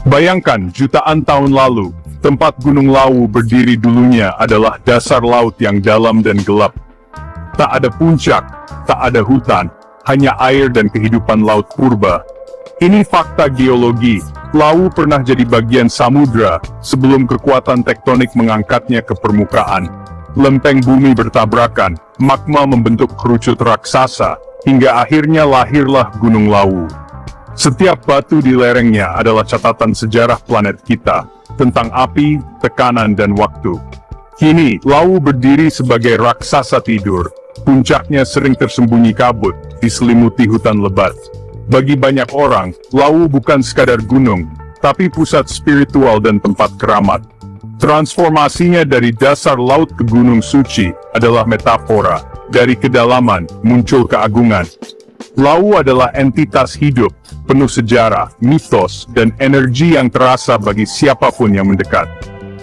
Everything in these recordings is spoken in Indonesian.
Bayangkan jutaan tahun lalu, tempat Gunung Lawu berdiri dulunya adalah dasar laut yang dalam dan gelap. Tak ada puncak, tak ada hutan, hanya air dan kehidupan laut purba. Ini fakta geologi. Lawu pernah jadi bagian samudra sebelum kekuatan tektonik mengangkatnya ke permukaan. Lempeng bumi bertabrakan, magma membentuk kerucut raksasa, hingga akhirnya lahirlah Gunung Lawu. Setiap batu di lerengnya adalah catatan sejarah planet kita, tentang api, tekanan, dan waktu. Kini, Lawu berdiri sebagai raksasa tidur. Puncaknya sering tersembunyi kabut, diselimuti hutan lebat. Bagi banyak orang, Lawu bukan sekadar gunung, tapi pusat spiritual dan tempat keramat. Transformasinya dari dasar laut ke gunung suci adalah metafora. Dari kedalaman, muncul keagungan. Lawu adalah entitas hidup, penuh sejarah, mitos, dan energi yang terasa bagi siapapun yang mendekat.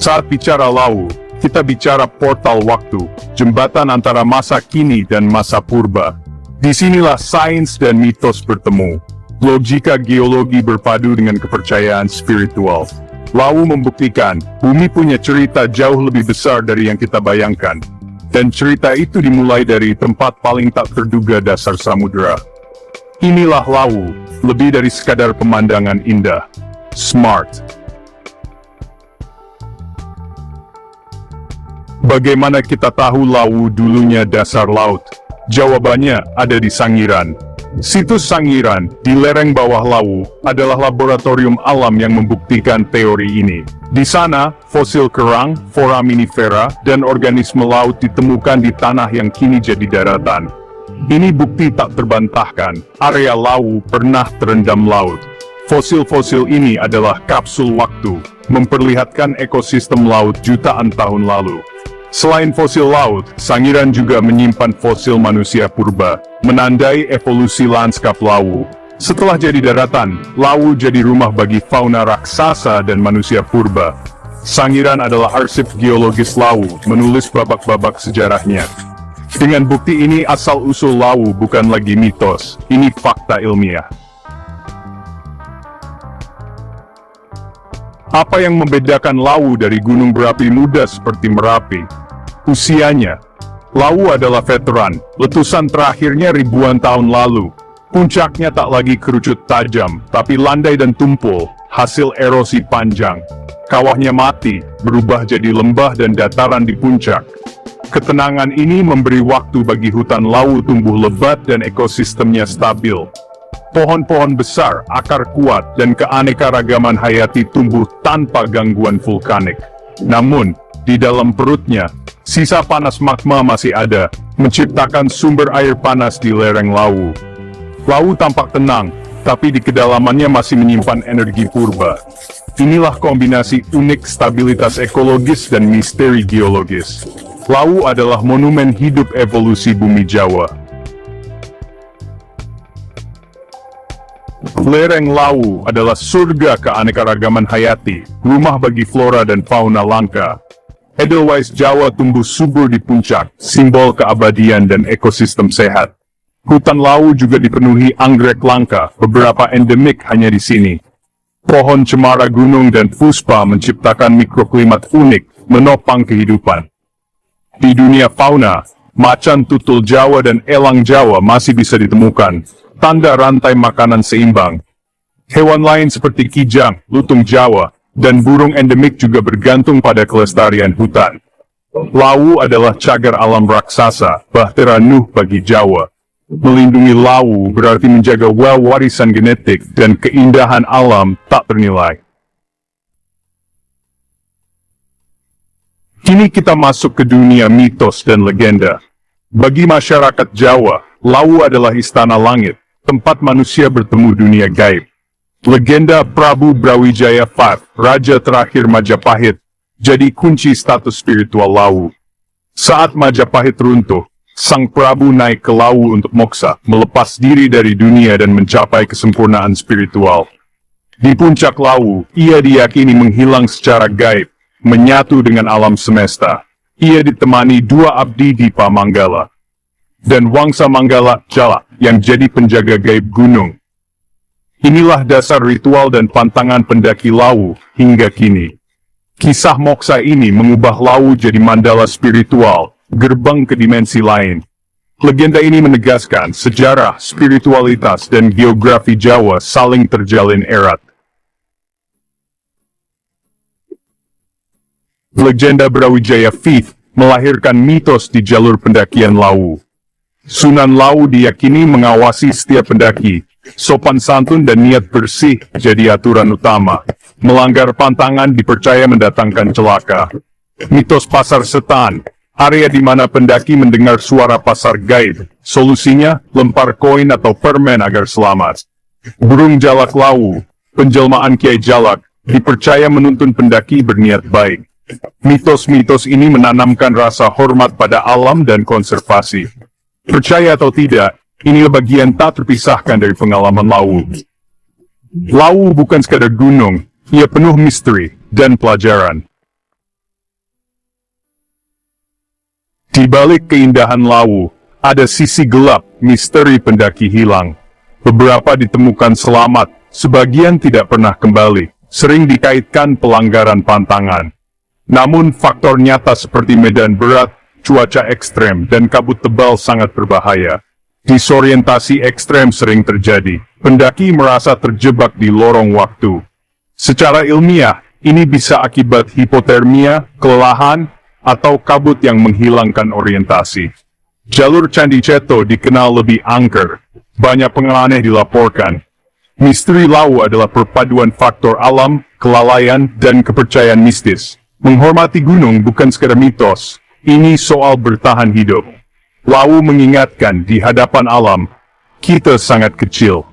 Saat bicara Lawu, kita bicara portal waktu, jembatan antara masa kini dan masa purba. Disinilah sains dan mitos bertemu. Logika geologi berpadu dengan kepercayaan spiritual. Lawu membuktikan, bumi punya cerita jauh lebih besar dari yang kita bayangkan. Dan cerita itu dimulai dari tempat paling tak terduga dasar samudera. Inilah Lawu, lebih dari sekadar pemandangan indah. Smart. Bagaimana kita tahu Lawu dulunya dasar laut? Jawabannya ada di Sangiran. Situs Sangiran, di lereng bawah Lawu, adalah laboratorium alam yang membuktikan teori ini. Di sana, fosil kerang, foraminifera, dan organisme laut ditemukan di tanah yang kini jadi daratan. Ini bukti tak terbantahkan, area Lawu pernah terendam laut. Fosil-fosil ini adalah kapsul waktu, memperlihatkan ekosistem laut jutaan tahun lalu. Selain fosil laut, Sangiran juga menyimpan fosil manusia purba, menandai evolusi lanskap Lawu. Setelah jadi daratan, Lawu jadi rumah bagi fauna raksasa dan manusia purba. Sangiran adalah arsip geologis Lawu, menulis babak-babak sejarahnya. Dengan bukti ini, asal-usul Lawu bukan lagi mitos, ini fakta ilmiah. Apa yang membedakan Lawu dari gunung berapi muda seperti Merapi? Usianya. Lawu adalah veteran, letusan terakhirnya ribuan tahun lalu. Puncaknya tak lagi kerucut tajam, tapi landai dan tumpul, hasil erosi panjang. Kawahnya mati, berubah jadi lembah dan dataran di puncak. Ketenangan ini memberi waktu bagi hutan Lawu tumbuh lebat dan ekosistemnya stabil. Pohon-pohon besar, akar kuat, dan keanekaragaman hayati tumbuh tanpa gangguan vulkanik. Namun, di dalam perutnya, sisa panas magma masih ada, menciptakan sumber air panas di lereng Lawu. Lawu tampak tenang, tapi di kedalamannya masih menyimpan energi purba. Inilah kombinasi unik stabilitas ekologis dan misteri geologis. Lawu adalah monumen hidup evolusi bumi Jawa. Lereng Lawu adalah surga keanekaragaman hayati, rumah bagi flora dan fauna langka. Edelweiss Jawa tumbuh subur di puncak, simbol keabadian dan ekosistem sehat. Hutan Lawu juga dipenuhi anggrek langka, beberapa endemik hanya di sini. Pohon cemara gunung dan puspa menciptakan mikroklimat unik, menopang kehidupan. Di dunia fauna, macan tutul Jawa dan elang Jawa masih bisa ditemukan, tanda rantai makanan seimbang. Hewan lain seperti kijang, lutung Jawa, dan burung endemik juga bergantung pada kelestarian hutan. Lawu adalah cagar alam raksasa, bahtera Nuh bagi Jawa. Melindungi Lawu berarti menjaga warisan genetik dan keindahan alam tak ternilai. Kini kita masuk ke dunia mitos dan legenda. Bagi masyarakat Jawa, Lawu adalah istana langit, tempat manusia bertemu dunia gaib. Legenda Prabu Brawijaya IV, raja terakhir Majapahit, jadi kunci status spiritual Lawu. Saat Majapahit runtuh, Sang Prabu naik ke Lawu untuk moksa, melepas diri dari dunia dan mencapai kesempurnaan spiritual. Di puncak Lawu, ia diyakini menghilang secara gaib, menyatu dengan alam semesta. Ia ditemani dua abdi Dipa Manggala dan Wangsa Manggala Jala yang jadi penjaga gaib gunung. Inilah dasar ritual dan pantangan pendaki Lawu hingga kini. Kisah moksa ini mengubah Lawu jadi mandala spiritual, gerbang ke dimensi lain. Legenda ini menegaskan sejarah, spiritualitas, dan geografi Jawa saling terjalin erat. Legenda Brawijaya Fifth melahirkan mitos di jalur pendakian Lawu. Sunan Lawu diyakini mengawasi setiap pendaki. Sopan santun dan niat bersih jadi aturan utama. Melanggar pantangan dipercaya mendatangkan celaka. Mitos pasar setan, area di mana pendaki mendengar suara pasar gaib. Solusinya, lempar koin atau permen agar selamat. Burung Jalak Lawu, penjelmaan Kiai Jalak, dipercaya menuntun pendaki berniat baik. Mitos-mitos ini menanamkan rasa hormat pada alam dan konservasi. Percaya atau tidak, inilah bagian tak terpisahkan dari pengalaman Lawu. Lawu bukan sekadar gunung, ia penuh misteri dan pelajaran. Di balik keindahan Lawu, ada sisi gelap, misteri pendaki hilang. Beberapa ditemukan selamat, sebagian tidak pernah kembali, sering dikaitkan pelanggaran pantangan. Namun faktor nyata seperti medan berat, cuaca ekstrem, dan kabut tebal sangat berbahaya. Disorientasi ekstrem sering terjadi. Pendaki merasa terjebak di lorong waktu. Secara ilmiah, ini bisa akibat hipotermia, kelelahan, atau kabut yang menghilangkan orientasi. Jalur Candi Ceto dikenal lebih angker. Banyak pengalaman aneh dilaporkan. Misteri Lawu adalah perpaduan faktor alam, kelalaian, dan kepercayaan mistis. Menghormati gunung bukan sekadar mitos. Ini soal bertahan hidup. Lawu mengingatkan di hadapan alam, kita sangat kecil.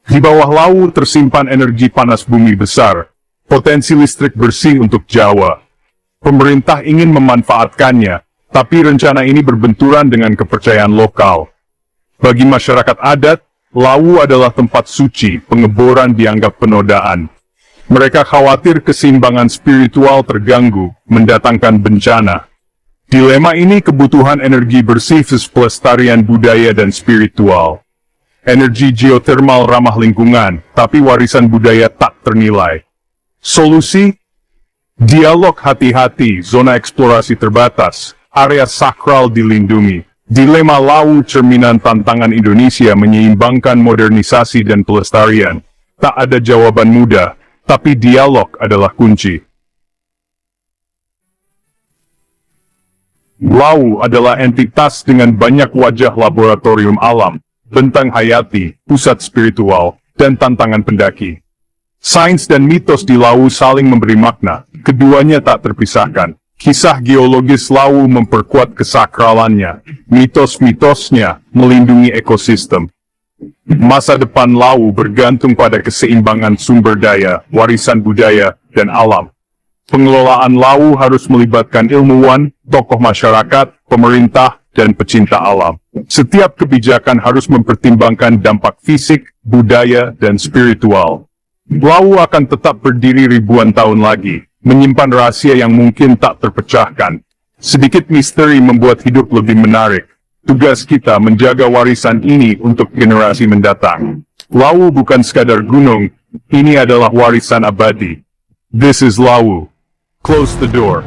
Di bawah Lawu tersimpan energi panas bumi besar, potensi listrik bersih untuk Jawa. Pemerintah ingin memanfaatkannya, tapi rencana ini berbenturan dengan kepercayaan lokal. Bagi masyarakat adat, Lawu adalah tempat suci, pengeboran dianggap penodaan. Mereka khawatir keseimbangan spiritual terganggu, mendatangkan bencana. Dilema ini kebutuhan energi bersih versus pelestarian budaya dan spiritual. Energi geotermal ramah lingkungan, tapi warisan budaya tak ternilai. Solusi? Dialog hati-hati, zona eksplorasi terbatas, area sakral dilindungi. Dilema Lawu cerminan tantangan Indonesia menyeimbangkan modernisasi dan pelestarian. Tak ada jawaban mudah, tapi dialog adalah kunci. Lawu adalah entitas dengan banyak wajah laboratorium alam, bentang hayati, pusat spiritual, dan tantangan pendaki. Sains dan mitos di Lawu saling memberi makna, keduanya tak terpisahkan. Kisah geologis Lawu memperkuat kesakralannya, mitos-mitosnya melindungi ekosistem. Masa depan Lawu bergantung pada keseimbangan sumber daya, warisan budaya, dan alam. Pengelolaan Lawu harus melibatkan ilmuwan, tokoh masyarakat, pemerintah, dan pecinta alam. Setiap kebijakan harus mempertimbangkan dampak fisik, budaya, dan spiritual. Lawu akan tetap berdiri ribuan tahun lagi, menyimpan rahasia yang mungkin tak terpecahkan. Sedikit misteri membuat hidup lebih menarik. Tugas kita menjaga warisan ini untuk generasi mendatang. Lawu bukan sekadar gunung, ini adalah warisan abadi. This is Lawu. Close the door.